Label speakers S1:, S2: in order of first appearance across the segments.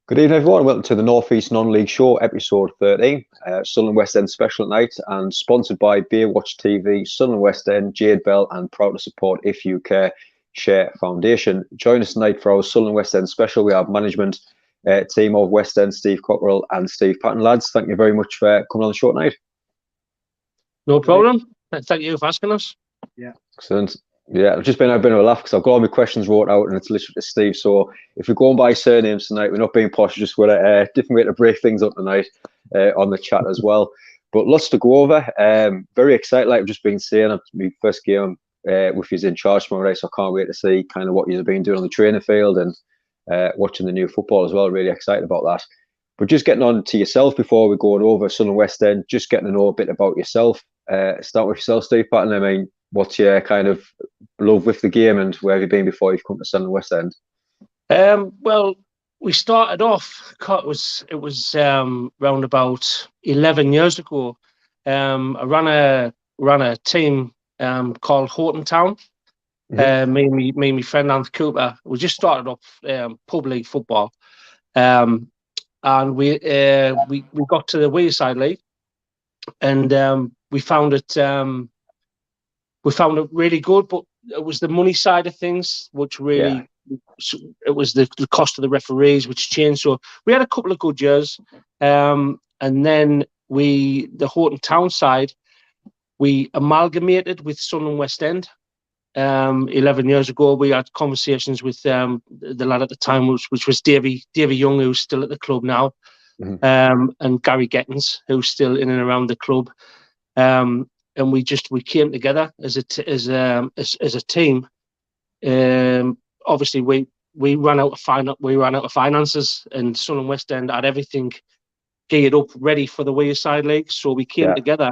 S1: Good evening, everyone. Welcome to the North East Non-League Show, episode 13. Sunderland West End special at night and sponsored by Beer Watch TV, Sunderland West End, Jade Bell, and proud to support If You Care Share Foundation. Join us tonight for our Sunderland West End special. We have management team of West End, Steve Cockrill and Steve Patton. Lads, thank you very much for coming on the show tonight.
S2: No problem. Thank you for asking us.
S1: Yeah. Excellent. Yeah, I've just been having a bit of a laugh because I've got all my questions wrote out and it's literally to Steve. So if we're going by surnames tonight, we're not being posh, just with a different way to break things up tonight on the chat as well. But lots to go over. Very excited, like I've just been saying. It's my first game with you in charge tomorrow night, so I can't wait to see kind of what you've been doing on the training field and watching the new football as well. Really excited about that. But just getting on to yourself before we go over Sunderland West End, just getting to know a bit about yourself. Start with yourself, Steve Patton. I mean, what's your kind of love with the game and where have you been before you've come to Sunderland West End?
S2: Well, we started off, it was around about 11 years ago. I ran a team called Horton Town. Mm-hmm. Me and my friend Anth Cooper, we just started off pub league football. And we got to the Wearside League and we found it really good, but it was the money side of things which really it was the cost of the referees which changed. So we had a couple of good years, and then the Horton Town side we amalgamated with Sunderland West End. 11 years ago, we had conversations with the lad at the time, which was Davy Young, who's still at the club now, mm-hmm. And Gary Gettins, who's still in and around the club. And we came together as a team. Obviously, we ran out of finances, and Sunderland West End had everything geared up, ready for the Wearside League. So we came together,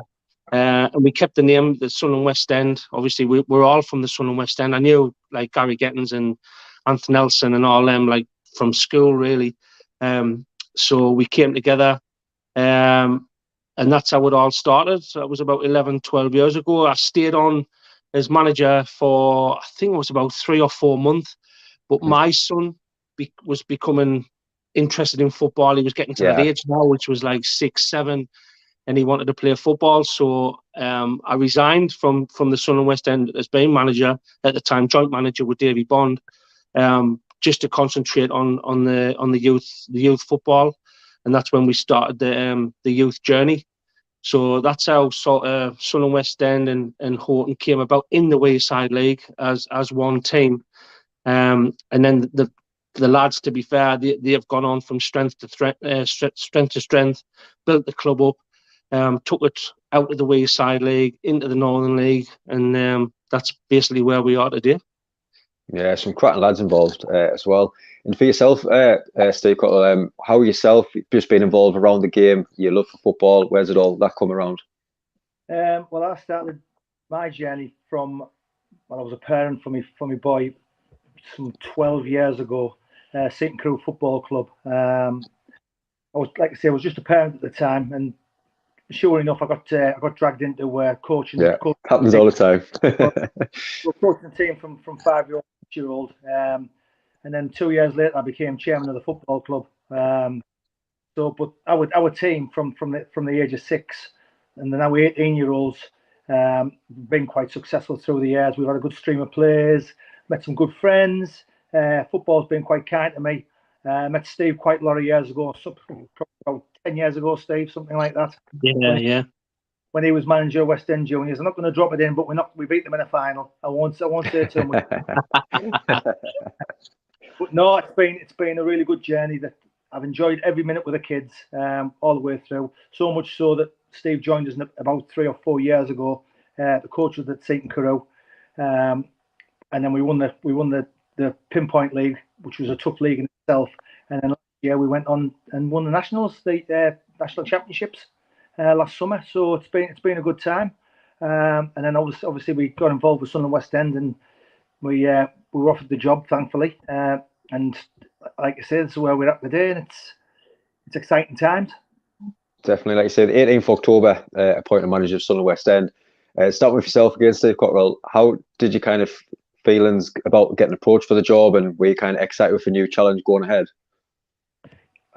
S2: and we kept the name, the Sunderland West End. Obviously, we're all from the Sunderland West End. I knew like Gary Gettins and Anthony Nelson and all them like from school, really. So we came together. And that's how it all started. So it was about 11, 12 years ago. I stayed on as manager for, I think it was about 3 or 4 months. But my son was becoming interested in football. He was getting to that age now, which was like 6, 7, and he wanted to play football. So I resigned from the Sunderland West End as being manager at the time, joint manager with Davy Bond, just to concentrate on the youth football. And that's when we started the youth journey. So that's how Sunderland West End and Horton came about in the Wearside League as one team. And then the lads, to be fair, they have gone on from strength to strength, built the club up, took it out of the Wearside League into the Northern League, and that's basically where we are today.
S1: Yeah, some cracking lads involved as well. And for yourself, Steve Cockrill, how yourself just been involved around the game? Your love for football, where's it all that come around?
S3: Well, I started my journey from when I was a parent for my boy some 12 years ago. St Crew Football Club. I was, like I say, I was just a parent at the time, and sure enough, I got dragged into coaching.
S1: Yeah, happens all the time.
S3: We're coaching a team from 5-year-old, and then 2 years later, I became chairman of the football club. But our team from the age of 6, and then now 18-year-olds, been quite successful through the years. We've had a good stream of players, met some good friends. Football's been quite kind to me. Met Steve quite a lot of years ago, about 10 years ago, Steve, something like that.
S2: Yeah.
S3: When he was manager of West End Juniors, I'm not going to drop it in, but we beat them in a final. I won't say too much. But no, it's been a really good journey that I've enjoyed every minute with the kids, all the way through. So much so that Steve joined us about 3 or 4 years ago. The coach was at St Crew, and then we won the Pinpoint League, which was a tough league in itself. And then last year we went on and won the Nationals, the National Championships last summer. So it's been a good time. And then obviously we got involved with Sunderland West End, and we were offered the job, thankfully. And like I said, this is where we're at today, and it's exciting times.
S1: Definitely, like you said, 18th of October, appointed manager of Sunderland West End. Starting with yourself again, Steve Cockrill, how did you kind of feelings about getting approached for the job, and were you kind of excited with a new challenge going ahead?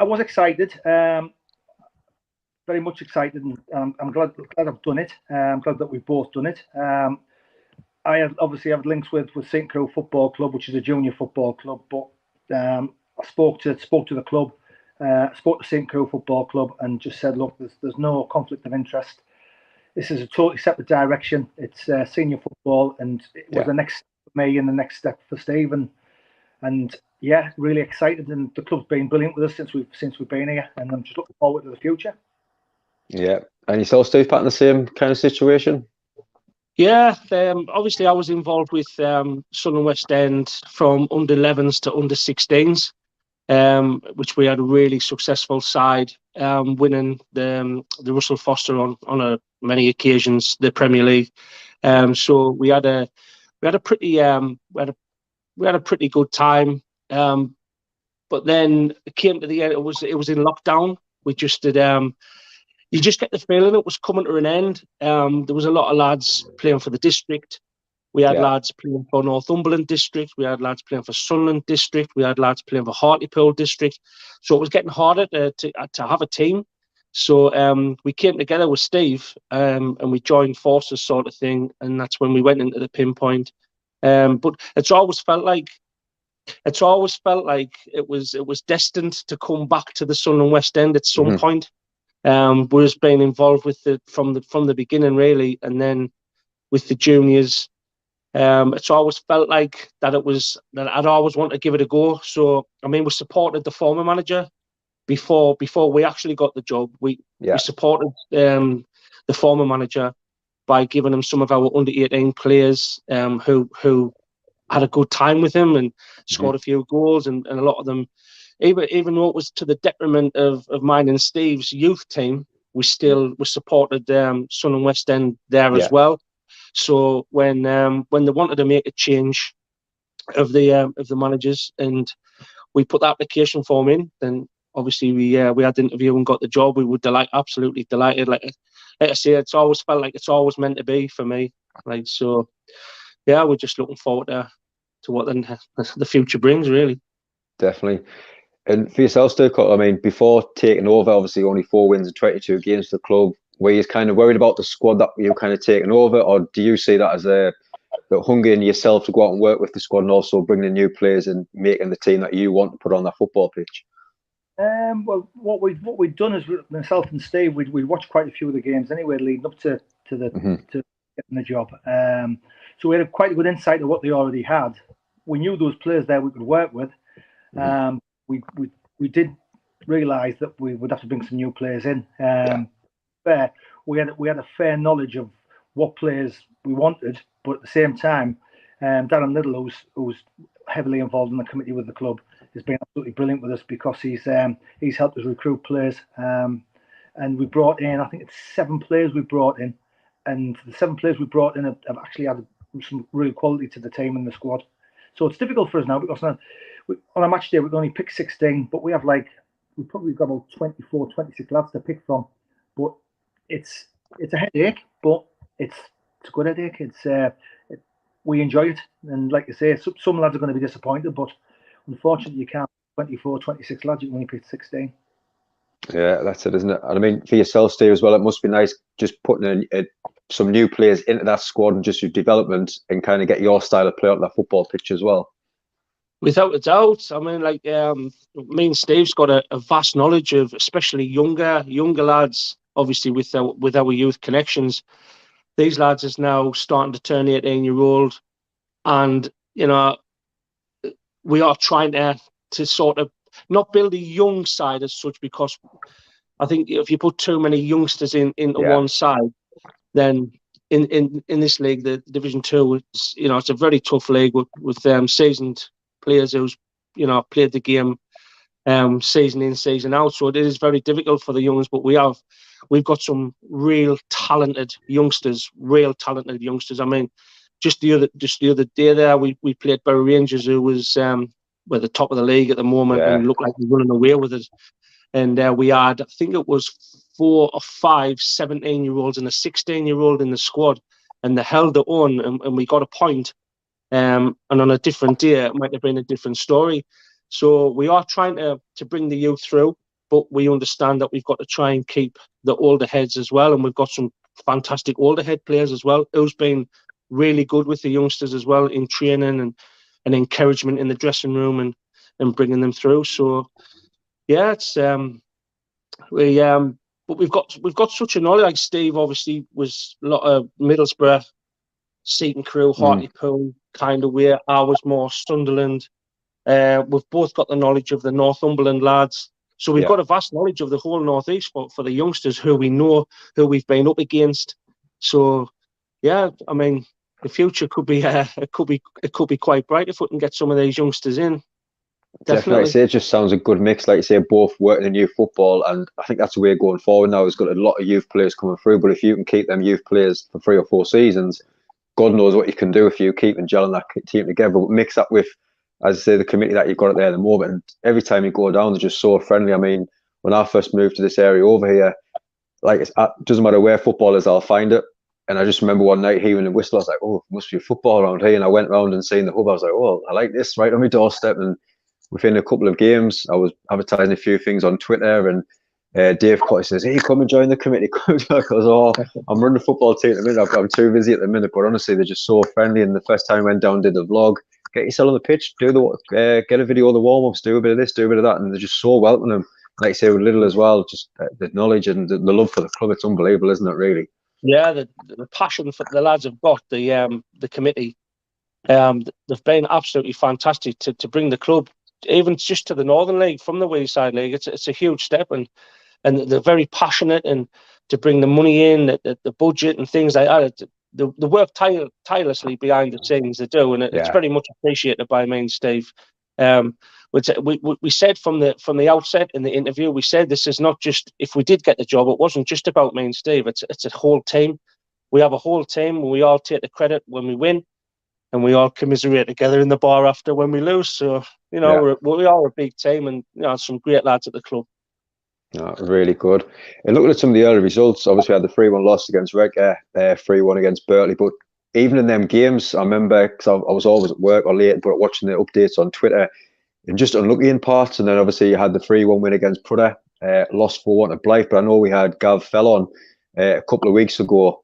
S3: I was excited, very much excited, and I'm glad I've done it. I'm glad that we've both done it. I have links with St. Crow Football Club, which is a junior football club. But I spoke to the club, spoke to St. Crow Football Club, and just said, look, there's no conflict of interest. This is a totally separate direction. It's senior football, and it was the next step for me and the next step for Steve. And yeah, really excited. And the club's been brilliant with us since we've been here, and I'm just looking forward to the future.
S1: Yeah, and yourself, Steve, Patton, the same kind of situation?
S2: Yeah, obviously I was involved with Sunderland West End from under 11s to under 16s, which we had a really successful side, winning the Russell Foster on many occasions, the Premier League. So we had a pretty good time. But then it came to the end. It was in lockdown. We just did. You just get the feeling it was coming to an end. There was a lot of lads playing for the district. We had lads playing for Northumberland district. We had lads playing for Sunderland district. We had lads playing for Hartlepool district. So it was getting harder to have a team. So we came together with Steve and we joined forces, sort of thing. And that's when we went into the Pinpoint. But it's always felt like it was destined to come back to the Sunderland West End at some point. Whereas being involved with it from the beginning, really, and then with the juniors, it's always felt like that I'd always want to give it a go. So I mean, we supported the former manager before we actually got the job. We supported the former manager by giving him some of our under 18 players who had a good time with him and scored a few goals, and a lot of them. Even though it was to the detriment of mine and Steve's youth team, we supported Sunderland West End there as well. So when they wanted to make a change of the managers, and we put the application form in, then obviously we had the interview and got the job. We were absolutely delighted. Like I say, it's always felt like it's always meant to be for me. Like, so, yeah, we're just looking forward to what the future brings, really.
S1: Definitely. And for yourself, Steve, I mean, before taking over, obviously only 4 wins and 22 games for the club, were you kind of worried about the squad that you're kind of taking over, or do you see that as the hunger in yourself to go out and work with the squad and also bringing in new players and making the team that you want to put on that football pitch?
S3: Well, what we'd done is, myself and Steve, we watched quite a few of the games anyway, leading up to getting the job. So we had quite a good insight of what they already had. We knew those players there we could work with. We did realise that we would have to bring some new players in. We had a fair knowledge of what players we wanted, but at the same time, Darren Little, who's heavily involved in the committee with the club, has been absolutely brilliant with us because he's helped us recruit players. And we brought in, I think it's 7 players we brought in, and the 7 players we brought in have actually added some real quality to the team and the squad. So it's difficult for us now because on a match day we can only pick 16, but we've probably got about 24, 26 lads to pick from. But it's a headache, but it's a good headache. We enjoy it, and like you say, some lads are going to be disappointed, but unfortunately you can't 24, 26 lads. You can only pick 16.
S1: Yeah, that's it, isn't it? And I mean, for yourself, Steve, as well, it must be nice just putting in some new players into that squad and just your development and kind of get your style of play on that football pitch as well.
S2: Without a doubt. I mean, like, me and Steve's got a vast knowledge of, especially younger lads, obviously with our youth connections. These lads is now starting to turn 18-year-old, and you know, we are trying to sort of not build a young side as such, because I think if you put too many youngsters into one side, then in this league, the Division 2, it's a very tough league with seasoned players who's played the game season in, season out. So it is very difficult for the youngs, but we've got some real talented youngsters. I mean, just the other day there, we played Bury Rangers, who was we're the top of the league at the moment and looked like we're running away with it. And we had, I think it was 4 or 5 17-year-olds and a 16-year-old in the squad, and they held it on, and we got a point. And on a different day, it might have been a different story. So we are trying to bring the youth through. but we understand that we've got to try and keep the older heads as well, and we've got some fantastic older head players as well, who's been really good with the youngsters as well in training and encouragement in the dressing room and bringing them through. So yeah, it's but we've got such a knowledge. Like Steve obviously was a lot of Middlesbrough, Seton Crew, Hartlepool kind of way. I was more Sunderland. We've both got the knowledge of the Northumberland lads. So we've got a vast knowledge of the whole Northeast for the youngsters who we know, who we've been up against. So yeah, I mean, the future could be quite bright if we can get some of these youngsters in.
S1: Definitely. Like I say, it just sounds a good mix. Like you say, both working in youth football, and I think that's the way going forward now. It's got a lot of youth players coming through, but if you can keep them youth players for 3 or 4 seasons, God knows what you can do if you keep and gelling that team together. But mix that with, as I say, the committee that you've got there at the moment. And every time you go down, they're just so friendly. I mean, when I first moved to this area over here, like it doesn't matter where football is, I'll find it. And I just remember one night hearing a whistle. I was like, oh, must be a football around here. And I went around and seen the hub. I was like, oh, I like this, right on my doorstep. And within a couple of games, I was advertising a few things on Twitter, and Dave Cotty says, hey, come and join the committee. I was, oh, I'm running the football team at the minute. I'm too busy at the minute. But honestly, they're just so friendly. And the first time I went down, did the vlog, get yourself on the pitch, get a video of the warm-ups, do a bit of this, do a bit of that. And they're just so welcoming. Like I say, with Little as well, just the knowledge and the love for the club. It's unbelievable, isn't it, really?
S2: Yeah, the passion for the lads have got, the committee. They've been absolutely fantastic to bring the club, even just to the Northern League from the Wearside League. It's a huge step, and they're very passionate, and to bring the money in, the budget and things like that. The work tirelessly behind the scenes they do, and it's very much appreciated by me and Steve. We said from the outset in the interview, we said this is not just, if we did get the job, it wasn't just about me and Steve. It's a whole team. We have a whole team, and we all take the credit when we win, and we all commiserate together in the bar after when we lose. So we are a big team, and some great lads at the club.
S1: Really good. And looking at some of the early results, obviously we had the 3-1 loss against Redcar, 3-1 against Berkeley, but even in them games, I remember, because I was always at work or late, but watching the updates on Twitter, and just unlucky in parts. And then obviously you had the 3-1 win against Prudhoe, lost 4-1 to Blythe. But I know we had Gav Fell on a couple of weeks ago,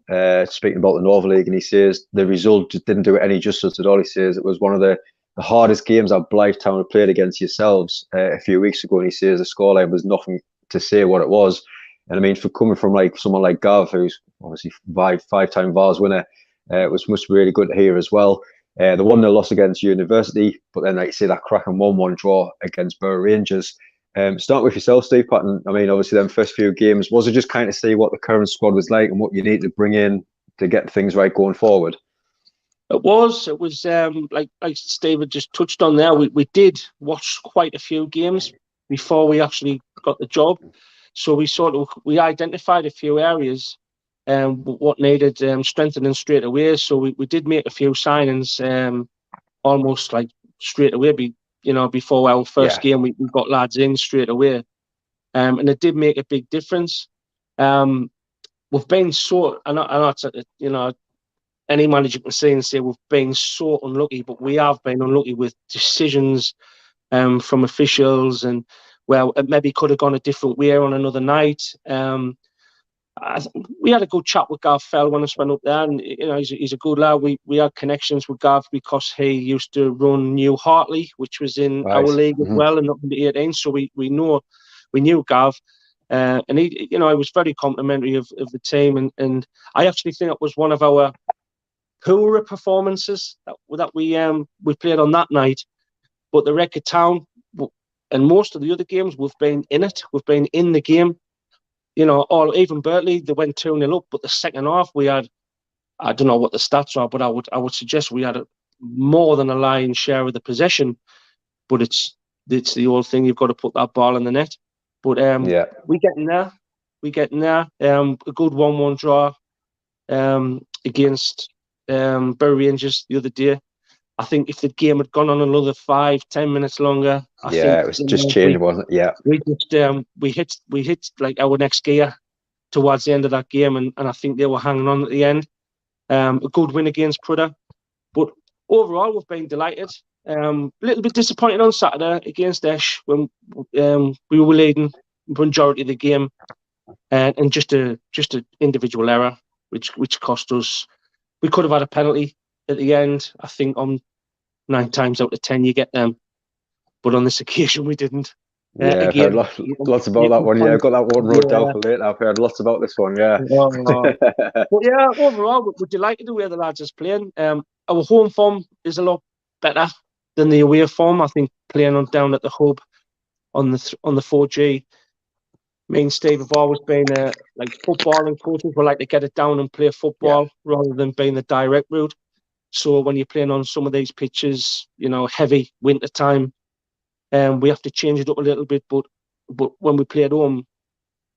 S1: speaking about the Northern League, and he says the result just didn't do it any justice at all. He says it was one of the hardest games that Blythe Town had played against yourselves a few weeks ago. And he says the scoreline was nothing to say what it was. And I mean, for coming from like someone like Gav, who's obviously five-time Vars winner, it must be really good to hear as well. The 1-0 loss against University, but then, like you say, that cracking 1-1 draw against Borough Rangers. Start with yourself, Steve Patton. I mean, obviously, them first few games, was it just kind of see what the current squad was like and what you need to bring in to get things right going forward?
S2: It was like Steve had just touched on there. We did watch quite a few games before we actually got the job, so we identified a few areas what needed strengthening straight away. So we did make a few signings almost like straight away. Before our first game, we got lads in straight away, and it did make a big difference. We've been so, I know any manager can say we've been so unlucky, but we have been unlucky with decisions from officials, and well, it maybe could have gone a different way on another night. We had a good chat with Gav Fell when I went up there, and he's a good lad. We had connections with Gav because he used to run New Hartley, which was in our league as well, and up in the 18. So we knew Gav, and he was very complimentary of the team, and I actually think it was one of our poorer performances that we played on that night. But the Redcar Town and most of the other games, we've been in it. We've been in the game. Even Berkeley, they went 2-0 up, but the second half we had, I don't know what the stats are, but I would suggest we had more than a lion's share of the possession. But it's the old thing, you've got to put that ball in the net. But we getting there. A good 1-1 draw against Borough Rangers the other day. I think if the game had gone on another 5-10 minutes longer, I think
S1: it was just changed, wasn't it? Yeah,
S2: we hit like our next gear towards the end of that game, and I think they were hanging on at the end. A good win against Prudhoe, but overall we've been delighted. A little bit disappointed on Saturday against Esh when we were leading majority of the game, and just a individual error, which cost us. We could have had a penalty at the end. I think on 9 times out of 10 you get them, but on this occasion we didn't.
S1: Yeah, I've heard lots about that one. Yeah, I've got that one wrote down for later. I've heard lots about this one. Yeah.
S2: But yeah, overall, we're delighted the way the lads is playing. Our home form is a lot better than the away form. I think playing down at the hub on the 4G. Me and Steve have always been like footballing coaches. We like to get it down and play football rather than being the direct route. So when you're playing on some of these pitches, heavy winter time, we have to change it up a little bit. But when we play at home,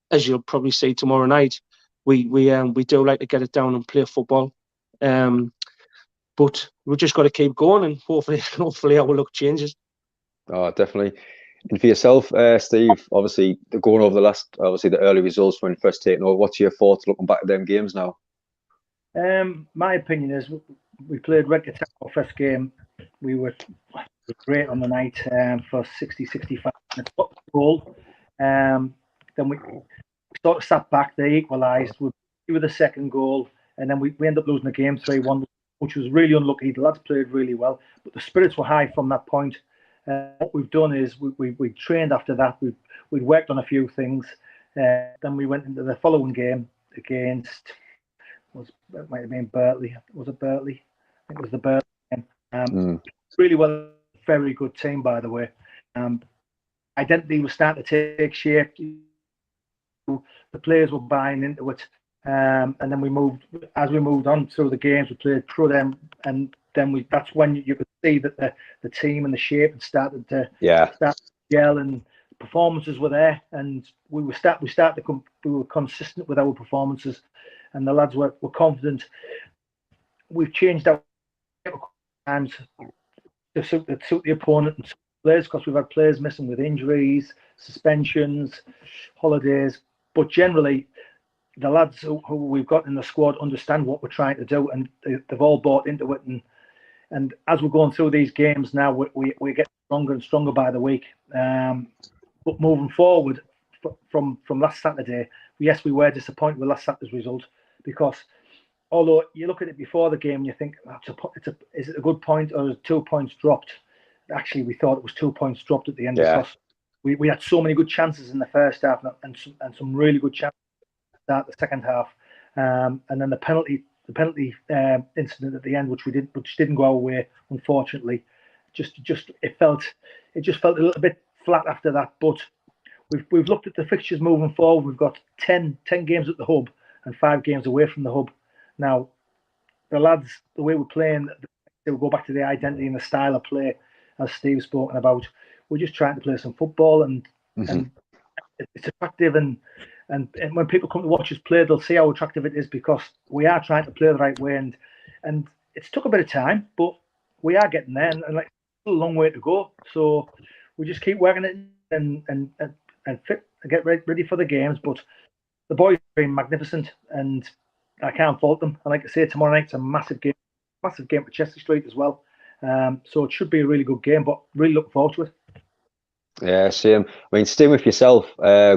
S2: as you'll probably see tomorrow night, we do like to get it down and play football. But we've just got to keep going, and hopefully our luck changes.
S1: Oh, definitely. And for yourself, Steve, obviously going over the early results when first taking over, what's your thoughts looking back at them games now?
S3: My opinion is we played Red our first game. We were great on the night for 60-65 minutes. What goal? Then we sort of sat back. They equalised. We were the second goal, and then we ended up losing the game 3-1, which was really unlucky. The lads played really well, but the spirits were high from that point. What we've done is we trained after that. We'd worked on a few things. Then we went into the following game against it might have been Bertley. Was it Bertley? I think it was the Bertley game. Really well, very good team, by the way. Identity was starting to take shape. The players were buying into it, and then we moved on through the games. We played through them, and then that's when you could see that the team and the shape had started to gel, and performances were there, and we were consistent with our performances, and the lads were confident. We've changed our times to suit the opponent and players, because we've had players missing with injuries, suspensions, holidays, but generally the lads who we've got in the squad understand what we're trying to do, and they've all bought into it. And as we're going through these games now, we get stronger and stronger by the week. But moving forward from last Saturday, yes, we were disappointed with last Saturday's result, because although you look at it before the game and you think, is it a good point or is it 2 points dropped? Actually, we thought it was 2 points dropped at the end, because we had so many good chances in the first half and some really good chances at the second half. And then the penalty incident at the end, which didn't go our way, unfortunately. It just felt a little bit flat after that. But we've looked at the fixtures moving forward. We've got 10 games at the hub and 5 games away from the hub. Now, the lads, the way we're playing, they will go back to the identity and the style of play, as Steve's spoken about. We're just trying to play some football, and it's attractive. And when people come to watch us play, they'll see how attractive it is, because we are trying to play the right way. And it's took a bit of time, but we are getting there, and like a long way to go. So we just keep working it and fit and get ready for the games. But the boys have been magnificent, and I can't fault them. And like I say, tomorrow night it's a massive game for Chester Street as well. So it should be a really good game, but really looking forward to it.
S1: Yeah, same. I mean, staying with yourself,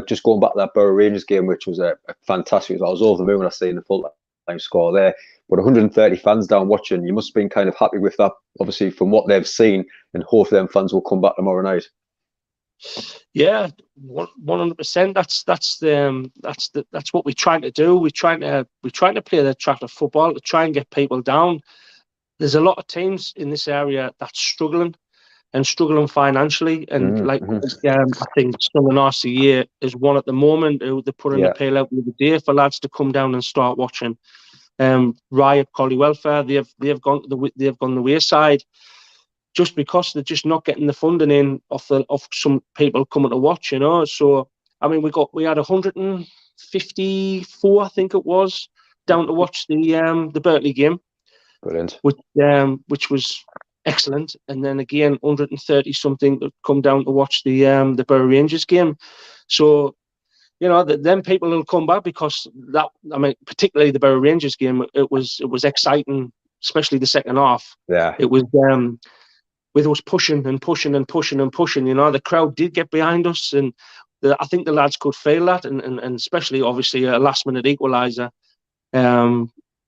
S1: just going back to that Borough Rangers game, which was a fantastic result. I was over the moon when I seen the full-time score there. But 130 fans down watching, you must have been kind of happy with that, obviously, from what they've seen, and hopefully them fans will come back tomorrow night.
S2: Yeah, 100%. That's what we're trying to do. We're trying to play the attractive football to try and get people down. There's a lot of teams in this area that's struggling financially, and I think Sunderland RCA is one at the moment. They're putting a appeal out the other day for lads to come down and start watching. Riot, Collie Welfare, they've gone the wayside, just because they're just not getting the funding in of some people coming to watch, So I mean, we had 154, I think it was, down to watch the Bertley game.
S1: Brilliant.
S2: Which was excellent, and then again 130 something that come down to watch the Borough Rangers game. So then people will come back, because that, I mean, particularly the Borough Rangers game, it was exciting, especially the second half.
S1: Yeah,
S2: it was with us pushing and pushing and pushing and pushing. The crowd did get behind us, and I think the lads could feel that, and especially obviously a last minute equaliser.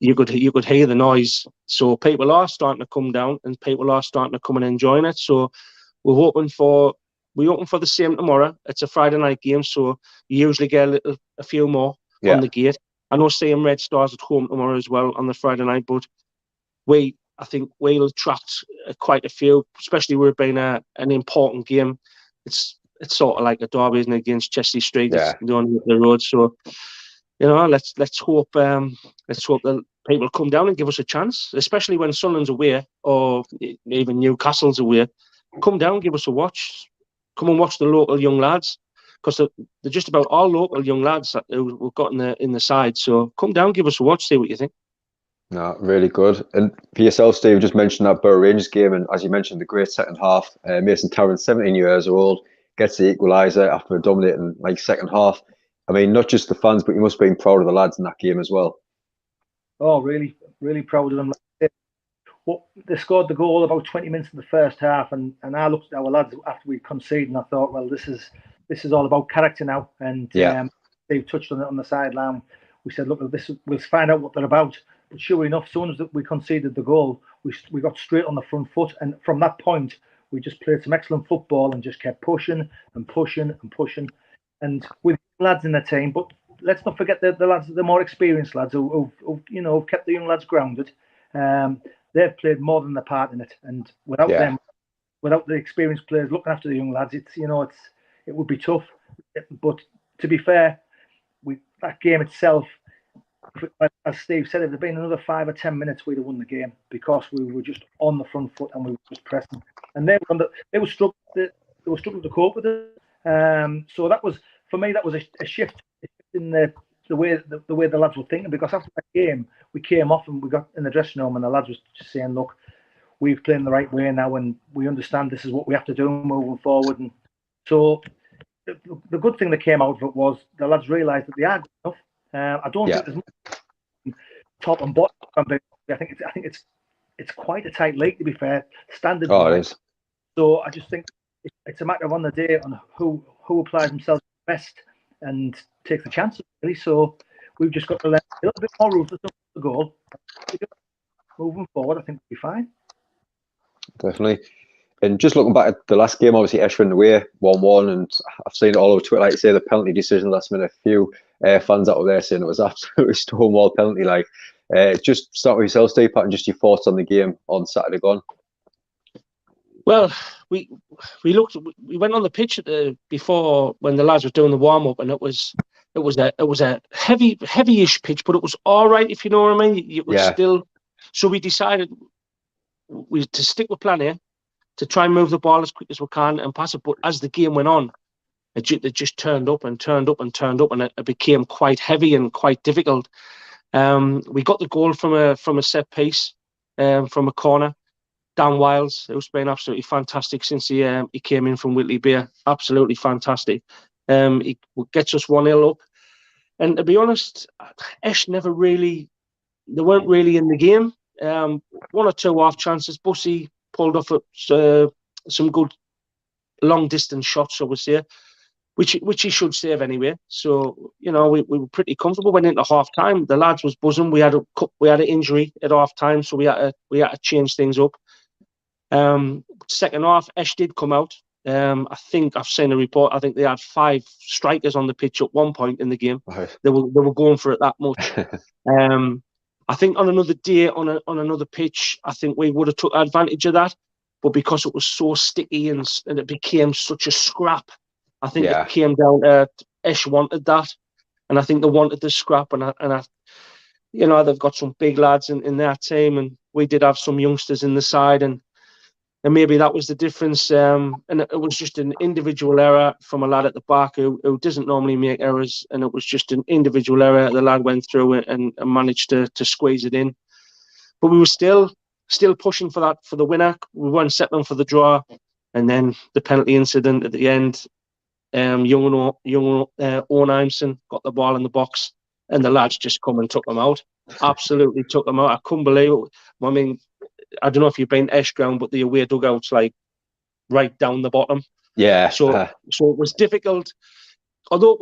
S2: You could hear the noise. So people are starting to come down, and people are starting to come and enjoying it. So we're hoping for the same tomorrow. It's a Friday night game, so you usually get a few more on the gate. I know same Red Stars at home tomorrow as well on the Friday night, but I think we'll attract quite a few, especially with it being an important game. It's sort of like a derby, isn't it, against Chelsea Street? It's on the road, so let's hope that people come down and give us a chance, especially when Sunderland's away or even Newcastle's away. Come down, give us a watch. Come and watch the local young lads, because they're just about all local young lads who we've got in the side. So come down, give us a watch, see what you think.
S1: No, really good. And for yourself, Steve, just mentioned that Borough Rangers game, and as you mentioned, the great second half. Mason Tarrant, 17 years old, gets the equaliser after dominating second half. I mean, not just the fans, but you must have been proud of the lads in that game as well.
S3: Oh, really, really proud of them. They scored the goal about 20 minutes in the first half, and I looked at our lads after we conceded, and I thought, well, this is all about character now. And they touched on it on the sideline. We said, look, we'll find out what they're about. But sure enough, as soon as we conceded the goal, we got straight on the front foot, and from that point, we just played some excellent football and just kept pushing and pushing and pushing. And with lads in the team, but let's not forget the lads, the more experienced lads who've kept the young lads grounded. They've played more than their part in it, and without them, without the experienced players looking after the young lads, it would be tough. But to be fair, that game itself, as Steve said, if there'd been another 5 or 10 minutes, we'd have won the game, because we were just on the front foot and we were just pressing. And they were struggling to cope with it. So that was, for me, that was a shift in the way the lads were thinking, because after that game we came off and we got in the dressing room and the lads was just saying, look, we've played in the right way now and we understand this is what we have to do moving forward. And so the good thing that came out of it was the lads realised that they are good enough. I don't think there's much top and bottom. I think it's quite a tight league, to be fair. Standards.
S1: Oh, it is.
S3: So I just think it's a matter of on the day on who applies themselves best and takes the chances, really. So we've just got to let a little bit more ruthless on the goal. Moving forward, I think we'll be fine.
S1: Definitely. And just looking back at the last game, obviously Esher away 1-1, and I've seen it all over Twitter, like you say, the penalty decision last minute. A few fans out there saying it was absolutely stonewall penalty. Just start with yourself, Steve, Patton, just your thoughts on the game on Saturday gone.
S2: Well, we went on the pitch before when the lads were doing the warm up, and it was a heavy-ish pitch, but it was all right, if you know what I mean. It was still. So we decided to stick with plan A, to try and move the ball as quick as we can and pass it. But as the game went on, it just turned up and turned up and turned up, and it became quite heavy and quite difficult. We got the goal from a set piece, from a corner. Dan Wiles, who's been absolutely fantastic since he came in from Whitley Beer. Absolutely fantastic. He gets us 1-0 up. And to be honest, Esh they weren't really in the game. 1 or 2 half chances. Bussy pulled off some good long distance shots, I would say, which he should save anyway. So we were pretty comfortable. Went into half time. The lads was buzzing. We had an injury at half time, so we had to change things up. Second half, Esh did come out. I think I've seen a report. I think they had 5 strikers on the pitch at one point in the game. Right. They were going for it that much. I think on another day, on another pitch, I think we would have took advantage of that. But because it was so sticky and it became such a scrap, I think it came down to Esh wanted that, and I think they wanted the scrap. And they've got some big lads in their team, and we did have some youngsters in the side, and maybe that was the difference. And it was just an individual error from a lad at the back who doesn't normally make errors, and it was just an individual error. The lad went through it and managed to squeeze it in. But we were still pushing for the winner. We weren't settling for the draw. And then the penalty incident at the end, young O'Nimeson got the ball in the box, and the lads just come and took them out. Absolutely took them out. I couldn't believe it. I mean, I don't know if you've been to Esh ground, but the away dugout's right down the bottom.
S1: Yeah.
S2: So it was difficult. although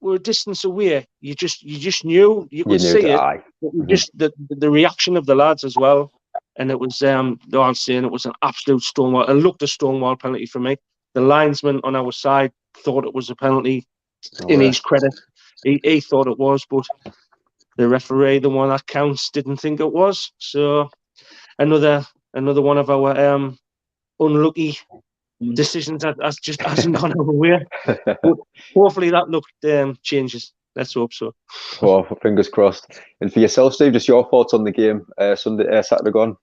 S2: we're a distance away, you just knew you could see it. But just the reaction of the lads as well, and it was they're all saying it was an absolute stonewall. It looked a stonewall penalty for me. The linesman on our side thought it was a penalty. In his credit, he thought it was, but the referee, the one that counts, didn't think it was. So another one of our unlucky decisions that just hasn't gone our way. But hopefully that look changes. Let's hope so.
S1: Well, fingers crossed. And for yourself, Steve, just your thoughts on the game Saturday gone?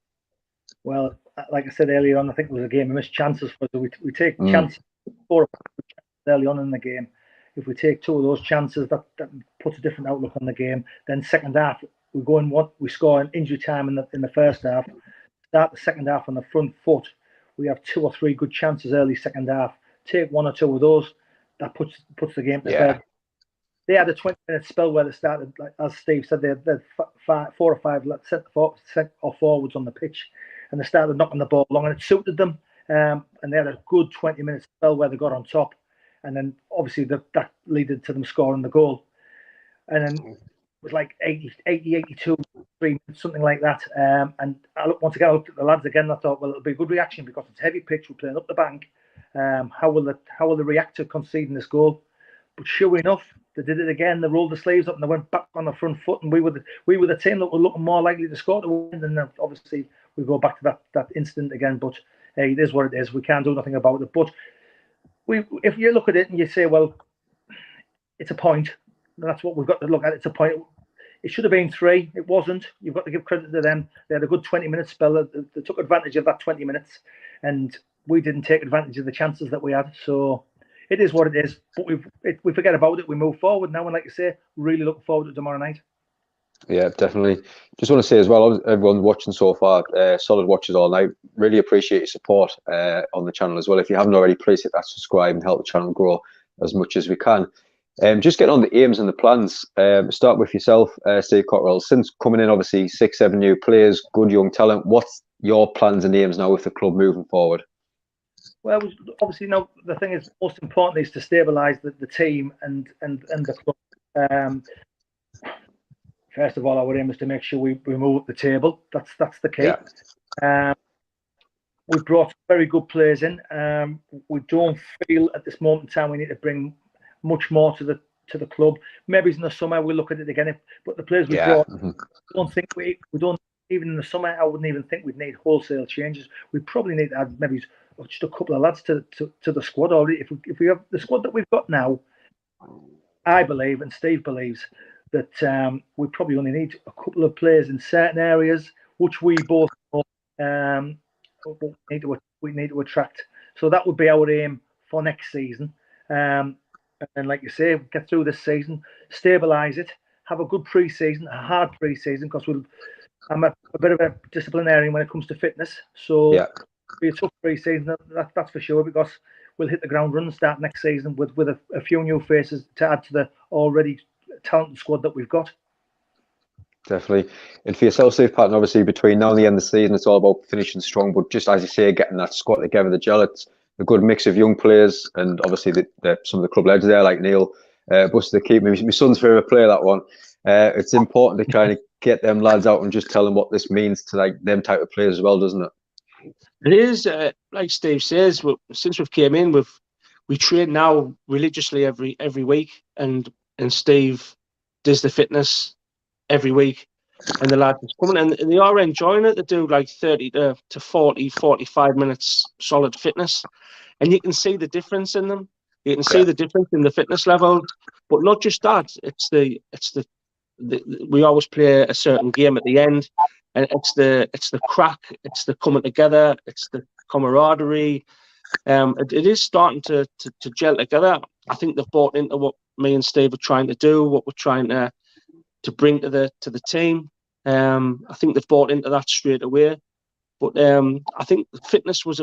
S3: Well, like I said earlier on, I think it was a game of missed chances. We take chances 4 or 5 chances early on in the game. If we take 2 of those chances, that puts a different outlook on the game. Then second half, we score in injury time in the first half. Start the second half on the front foot. We have 2 or 3 good chances early second half. Take 1 or 2 of those, that puts the game to bed. They had a 20-minute spell where they started, like, as Steve said, they had 4 or 5 centre forwards on the pitch, and they started knocking the ball along, and it suited them. And they had a good 20-minute spell where they got on top, and then obviously that led to them scoring the goal. And then it was like 80, 82, 3 minutes, something like that. And once again, I looked at the lads again, and I thought, well, it'll be a good reaction because it's heavy pitch, we're playing up the bank. How will they react to conceding this goal? But sure enough, they did it again. They rolled the sleeves up and they went back on the front foot, and we were the team that were looking more likely to score to win. And then obviously we go back to that incident again. But hey, it is what it is. We can't do nothing about it. But if you look at it and you say, well, it's a point, that's what we've got to look at. It's a point. It should have been 3. It wasn't. You've got to give credit to them. They had a good 20-minute spell. They took advantage of that 20 minutes, and we didn't take advantage of the chances that we had. So it is what it is. But we forget about it. We move forward now, and like you say, really looking forward to tomorrow night. Yeah,
S1: definitely. Just want to say as well, everyone watching so far, solid watches all night. Really appreciate your support on the channel as well. If you haven't already, please hit that subscribe and help the channel grow as much as we can. Just getting on the aims and the plans. Start with yourself, Steve Cockrill. Since coming in, obviously 6-7 new players, good young talent. What's your plans and aims now with the club moving forward?
S3: Well, obviously, now the thing is, most important is to stabilise the team and the club. First of all, our aim is to make sure we move up the table. That's the key. Yeah. We've brought very good players in. We don't feel at this moment in time we need to bring much more to the club. Maybe in the summer we'll look at it again. But the players we brought, don't think we don't. Even in the summer, I wouldn't even think we'd need wholesale changes. We probably need to add maybe just a couple of lads to the squad already. If we have the squad that we've got now, I believe, and Steve believes, that we probably only need a couple of players in certain areas, which we both we need to attract. So that would be our aim for next season. And like you say, get through this season, stabilise it, have a good pre-season, a hard pre-season, because I'm a bit of a disciplinarian when it comes to fitness. So it'll be a tough pre-season, that's for sure, because we'll hit the ground running start next season with a few new faces to add to the already talented squad that we've got.
S1: Definitely. And for yourself, Steve, Patton, obviously between now and the end of the season, it's all about finishing strong. But just as you say, getting that squad together, the gel, it's a good mix of young players, and obviously some of the club legends there, like Neil, Buster the Keeper, my son's favourite player, that one. It's important to kind of get them lads out and just tell them what this means to like them type of players as well, doesn't it?
S2: It is, like Steve says, since we've came in, we train now religiously every week, and Steve does the fitness every week, and the lads are coming, and they are enjoying it. They do like 30 to 40, 45 minutes solid fitness, and you can see the difference in them. You can see the difference in the fitness level, but not just that. It's the we always play a certain game at the end, and it's the crack, it's the coming together, it's the camaraderie. It is starting to gel together. I think they've bought into what me and Steve are trying to do, what we're trying to bring to the team. I think they've bought into that straight away. But I think fitness was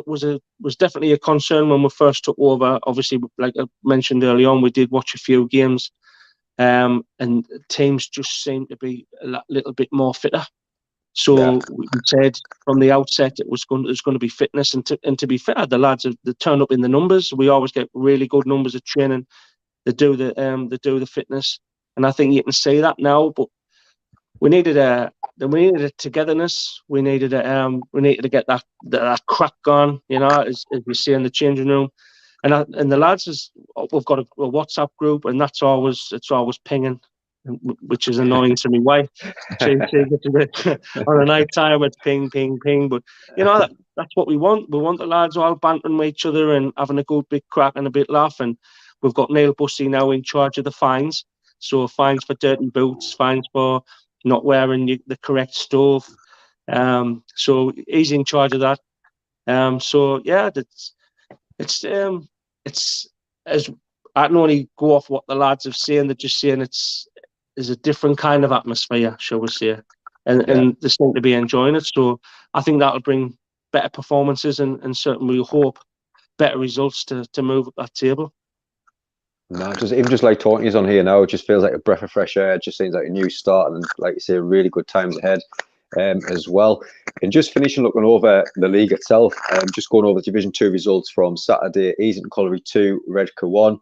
S2: definitely a concern when we first took over. Obviously, like I mentioned early on, we did watch a few games, and teams just seemed to be a little bit more fitter. So we said from the outset it was going to be fitness, and to be fair, the lads they turn up in the numbers. We always get really good numbers at training. They do the fitness, and I think you can see that now. But we needed a togetherness. We needed to get that crack gone. You know, as we see in the changing room, and the lads we've got a WhatsApp group, and it's always pinging, which is annoying to me. Why? On a night time, it's ping, ping, ping. But you know that's what we want. We want the lads all bantering with each other and having a good big crack and a bit laugh. And we've got Neil Bussey now in charge of the fines. So fines for dirty boots, fines for not wearing the correct stuff. So he's in charge of that. So yeah, it's as I can only go off what the lads have seen. They're just saying is a different kind of atmosphere, shall we say, and they seem to be enjoying it. So I think that'll bring better performances and certainly we hope better results to move up that table.
S1: No, even just like talking to you on here now, it just feels like a breath of fresh air. It just seems like a new start, and like you say, really good times ahead as well. And just finishing looking over the league itself, just going over Division 2 results from Saturday: Easington Colliery 2, Redcar 1,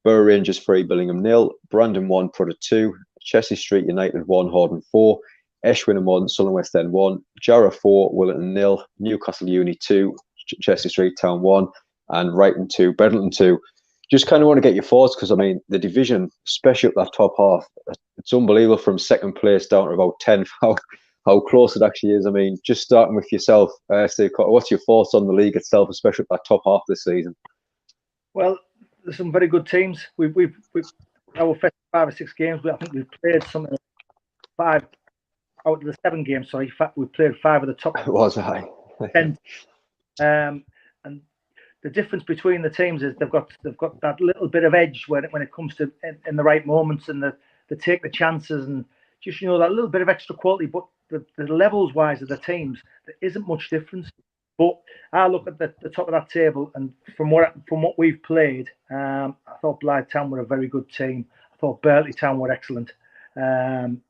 S1: Borough Rangers 3, Billingham 0, Brandon 1, Prudder 2, Chelsea Street United 1, Horden 4, Eshwin 1, Sunderland West End 1, Jarrah 4, Willerton 0, Newcastle Uni 2, Chelsea Street Town 1, and Wrighton 2, Bedlington 2. Just kind of want to get your thoughts, because I mean the division, especially up that top half, it's unbelievable from second place down to about 10th. How close it actually is. I mean, just starting with yourself, Steve, what's your thoughts on the league itself, especially up that top half this season?
S3: Well, there's some very good teams. We've our first 5 or 6 games. I think we've played something like 5 out of the 7 games. Sorry, we played 5 of the top.
S1: It was high.
S3: 10. And the difference between the teams is they've got that little bit of edge when it comes to in the right moments, and they take the chances, and just that little bit of extra quality. But the levels wise of the teams, there isn't much difference. But I look at the top of that table, and from what we've played, I thought Blythe Town were a very good team. I thought Berkeley Town were excellent, and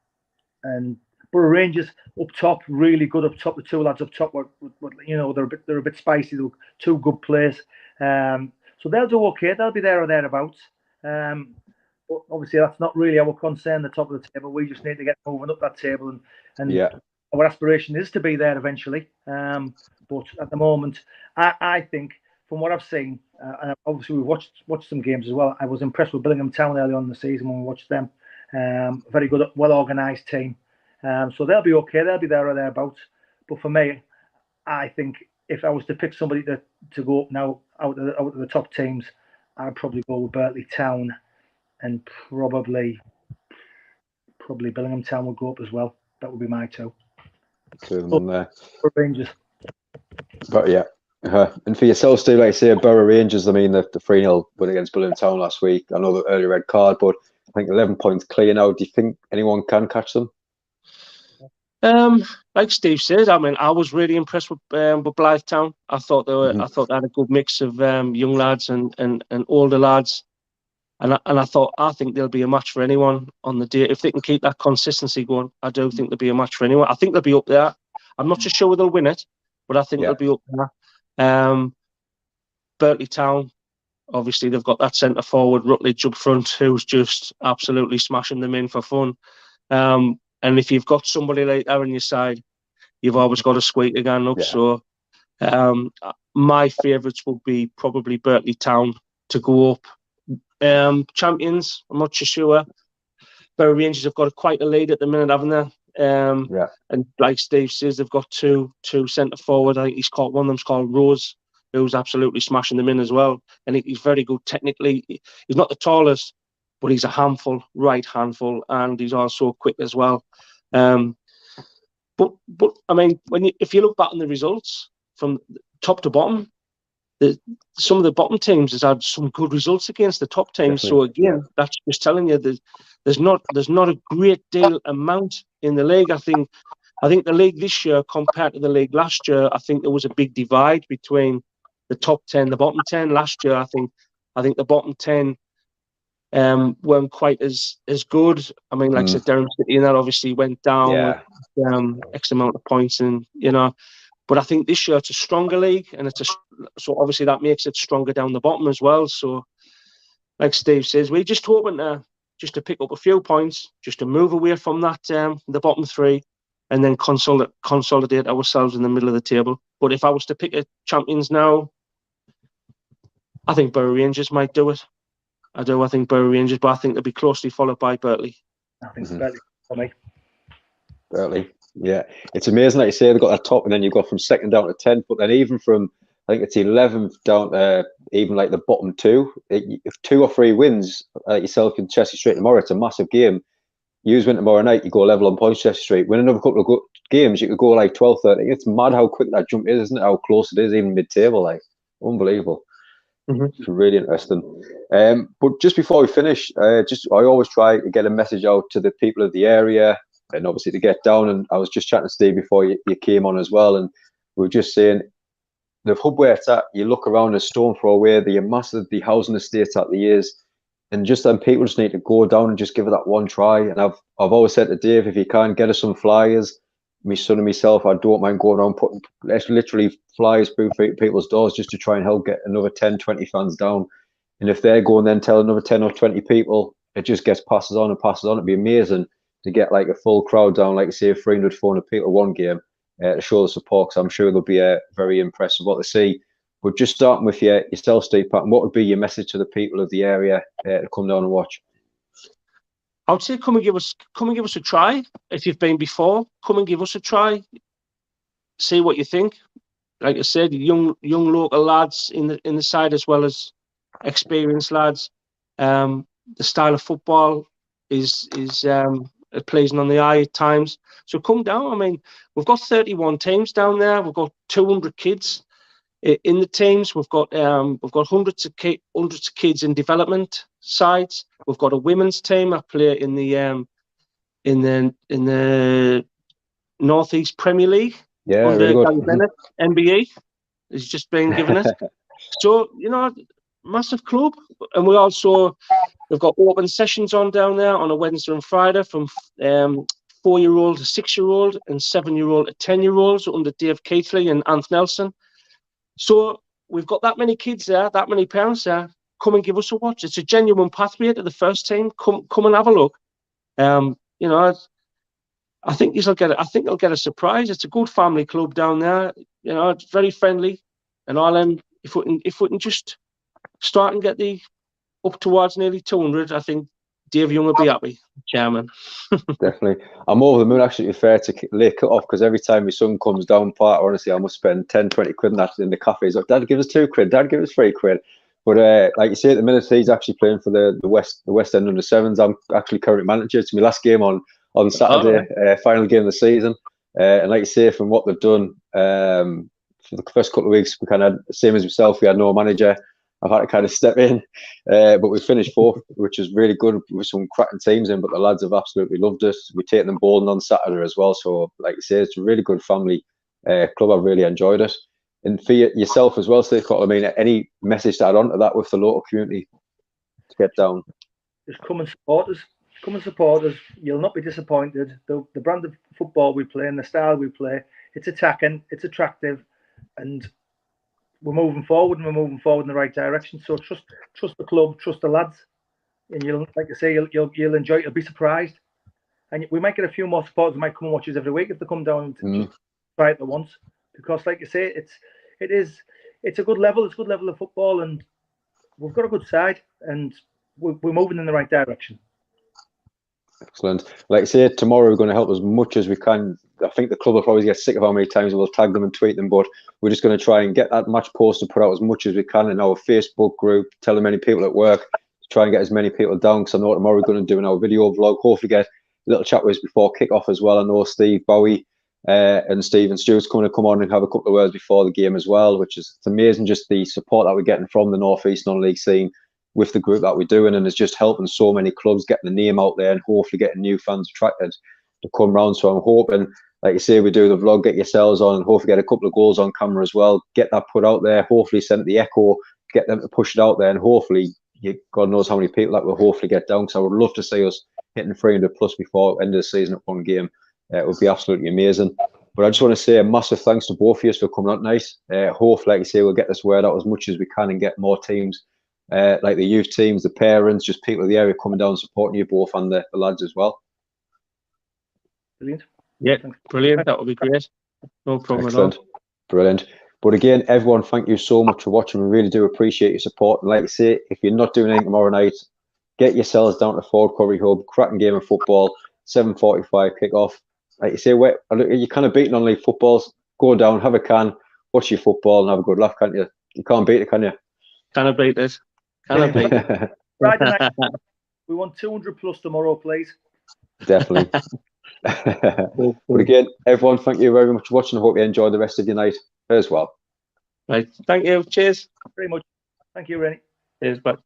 S3: Borough Rangers up top, really good up top. The 2 lads up top were they're a bit spicy. They were 2 good players, so they'll do okay. They'll be there or thereabouts. But obviously that's not really our concern. The top of the table, we just need to get moving up that table, and our aspiration is to be there eventually. But at the moment, I think from what I've seen, and obviously we've watched some games as well. I was impressed with Billingham Town early on in the season when we watched them. Very good, well organised team. So they'll be okay. They'll be there or thereabouts. But for me, I think if I was to pick somebody to go up now out of the top teams, I'd probably go with Berkeley Town, and probably Billingham Town would go up as well. That would be my 2.
S1: 2 of them there.
S3: Rangers.
S1: But yeah. And for yourself, Steve, like I say, Borough Rangers, I mean, the 3-0 win against Billingham Town last week. I know the early red card, but I think 11 points clear now. Do you think anyone can catch them?
S2: Like Steve says, I mean, I was really impressed with Blythe Town. I thought they had a good mix of young lads and older lads, and I think they'll be a match for anyone on the day if they can keep that consistency going. I do think they'll be a match for anyone. I think they'll be up there. I'm not so sure they'll win it, but I think they'll be up there. Berkeley Town, obviously they've got that centre forward Rutledge up front who's just absolutely smashing them in for fun. And if you've got somebody like that on your side, you've always got to squeak again up. Yeah. So my favourites would be probably Berkeley Town to go up. Champions, I'm not sure. Borough Rangers have got quite a lead at the minute, haven't they? And like Steve says, they've got two centre forward. I think one of them's called Rose, who's absolutely smashing them in as well. And he's very good technically. He's not the tallest, but he's a handful, right handful, and he's also quick as well. But I mean, if you look back on the results from top to bottom, some of the bottom teams has had some good results against the top teams. Definitely. So again, that's just telling you that there's not a great deal amount in the league. I think the league this year compared to the league last year, I think there was a big divide between the top 10, the bottom 10. Last year, I think the bottom 10 weren't quite as good. I mean, like I said, Durham City and that obviously went down with X amount of points, and but I think this year it's a stronger league, and so obviously that makes it stronger down the bottom as well. So like Steve says, we're just hoping to pick up a few points, just to move away from that the bottom three, and then consolidate ourselves in the middle of the table. But if I was to pick a champions now, I think Bury Rangers might do it. I do. I think Bury Rangers, but I think they'll be closely followed by Berkeley.
S3: I think Berkeley for me.
S1: Berkeley, yeah. It's amazing, like you say, they've got that top, and then you've got from second down to 10th, but then even from, I think it's 11th down to even like the bottom two, if 2 or 3 wins, like yourself and Chelsea Street tomorrow, it's a massive game. You win tomorrow night, you go level on points, Chelsea Street. Win another couple of games, you could go like 12, 13. It's mad how quick that jump is, isn't it? How close it is, even mid-table, like unbelievable. It's really interesting. But just before we finish, I always try to get a message out to the people of the area, and obviously to get down. And I was just chatting to Steve before you came on as well, and we were just saying the hub where it's at. You look around a stone throw away, the massive housing estates at the years, and just then people just need to go down and just give it that one try. And I've always said to Dave, if you can get us some flyers, my son and myself, I don't mind going around putting literally flyers through people's doors just to try and help get another 10, 20 fans down. And if they're going then tell another 10 or 20 people, it just gets passes on. It'd be amazing to get like a full crowd down, like say 300, 400 people one game to show the support. Because I'm sure they'll be very impressed with what they see. But just starting with yourself, Steve Patton, what would be your message to the people of the area to come down and watch?
S2: I would say come and give us a try. If you've been before, come and give us a try. See what you think. Like I said, young local lads in the side as well as experienced lads. The style of football is pleasing on the eye at times. So come down. I mean, we've got 31 teams down there. We've got 200 kids in the teams. We've got hundreds of kids in development sides. We've got a women's team that play in the Northeast Premier League.
S1: Yeah, really good.
S2: Gary Bennett, MBE, has just been given it. So massive club, and we've got open sessions on down there on a Wednesday and Friday from 4-year-old to 6-year-old and 7-year-old to 10-year-olds under Dave Keithley and Anth Nelson. So we've got that many kids there, that many parents there. Come and give us a watch. It's a genuine pathway to the first team. Come and have a look. I think they'll get a surprise. It's a good family club down there. It's very friendly, and all. And if we can just start and get up towards nearly 200, I think Dave Young will be happy, chairman.
S1: Definitely. I'm over the moon, actually, to be fair, to lay cut off, because every time my son comes down, honestly, I must spend 10, 20 quid in that in the cafe. He's like, Dad, give us 2 quid. Dad, give us 3 quid. But like you say, at the minute, he's actually playing for the West End under 7s. I'm actually current manager. It's my last game on Saturday, final game of the season. And like you say, from what they've done for the first couple of weeks, we kind of, same as myself, we had no manager. I've had to kind of step in, but we finished 4th, which is really good with some cracking teams in. But the lads have absolutely loved it. We're taking them bowling on Saturday as well. So, like you say, it's a really good family club. I've really enjoyed it. And for yourself as well, Steve, I mean, any message to add on to that with the local community to get down?
S3: Just come and support us. Come and support us. You'll not be disappointed. The brand of football we play and the style we play, it's attacking, it's attractive, and we're moving forward, in the right direction. So trust the club, trust the lads, and you'll, like I say, you'll enjoy it. You'll be surprised, and we might get a few more supporters who might come and watch us every week if they come down and just try it at once. Because, like you say, it's a good level. It's a good level of football, and we've got a good side, and we're moving in the right direction.
S1: Excellent. Like I say, tomorrow we're going to help as much as we can. I think the club will probably get sick of how many times we'll tag them and tweet them, but we're just going to try and get that match poster put out as much as we can in our Facebook group, tell as many people at work, to try and get as many people down, because I know tomorrow we're going to do our video vlog, hopefully get a little chat with us before kick-off as well. I know Steve Bowie and Stephen Stewart's going to come on and have a couple of words before the game as well, which is, it's amazing just the support that we're getting from the North East non-league scene with the group that we're doing, and it's just helping so many clubs getting the name out there and hopefully getting new fans attracted to come round. So I'm hoping, like you say, we do the vlog, get yourselves on, and hopefully get a couple of goals on camera as well, get that put out there, hopefully send the echo, get them to push it out there, and hopefully, God knows how many people that will hopefully get down, because I would love to see us hitting 300 plus before end of the season at one game. It would be absolutely amazing. But I just want to say a massive thanks to both of you for coming out tonight. Hopefully, like you say, we'll get this word out as much as we can and get more teams like the youth teams, the parents, just people in the area coming down and supporting you both and the lads as well.
S3: Brilliant.
S2: Yeah, brilliant. That would be great. No problem
S1: Excellent.
S2: at all.
S1: Brilliant. But again, everyone, thank you so much for watching. We really do appreciate your support. And like I say, if you're not doing anything tomorrow night, get yourselves down to Ford Curry Hub, cracking game of football, 7:45 kickoff. Like you say, you're kind of beating on league footballs. Go down, have a can, watch your football, and have a good laugh, can't you? You can't beat it, can you?
S2: Can I beat this? Can I beat it?
S3: Friday night, we want 200 plus tomorrow, please.
S1: Definitely. But again, everyone, thank you very much for watching. I hope you enjoy the rest of your night as well.
S2: Right. Thank you. Cheers.
S3: Very much. Thank you, Rennie.
S2: Cheers. Bye.